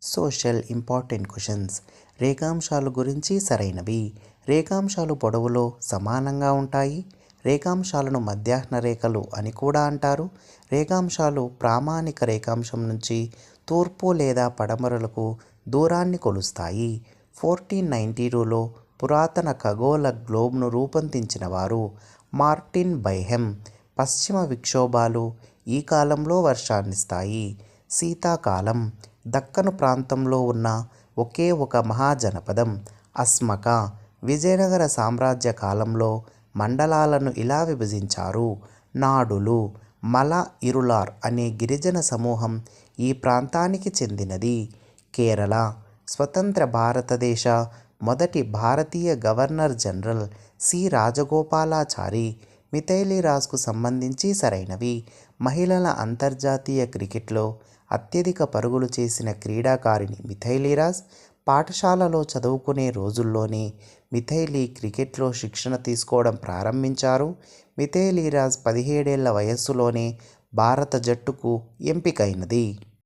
Social important questions. రేఖాంశాలు గురించి సరైనవి. రేఖాంశాలు పొడవులో సమానంగా ఉంటాయి. రేఖాంశాలను మధ్యాహ్న రేఖలు అని కూడా అంటారు. రేఖాంశాలు ప్రామాణిక రేఖాంశం నుంచి తూర్పు లేదా పడమరలకు దూరాన్ని కొలుస్తాయి. 1492లో పురాతన ఖగోళ గ్లోబ్ను రూపొందించిన వారు మార్టిన్ బైహెమ్. పశ్చిమ విక్షోభాలు ఈ కాలంలో వర్షాన్నిస్తాయి. శీతాకాలం. దక్కను ప్రాంతంలో ఉన్న ఒకే ఒక మహాజనపదం అస్మక. విజయనగర సామ్రాజ్య కాలంలో మండలాలను ఇలా విభజించారు: నాడులు. మల ఇరులార్ అనే గిరిజన సమూహం ఈ ప్రాంతానికి చెందినది. కేరళ. స్వతంత్ర భారతదేశ మొదటి భారతీయ governor general C Rajagopalachari. Mithali రాజ్కు సంబంధించి సరైనవి. మహిళల అంతర్జాతీయ క్రికెట్లో అత్యధిక పరుగులు చేసిన క్రీడాకారిణి మిథైలీ రాజ్. పాఠశాలలో చదువుకునే రోజుల్లోనే మిథైలీ క్రికెట్లో శిక్షణ తీసుకోవడం ప్రారంభించారు. మిథైలీ రాజ్ 17 ఏళ్ల వయస్సులోనే భారత జట్టుకు ఎంపికైనది.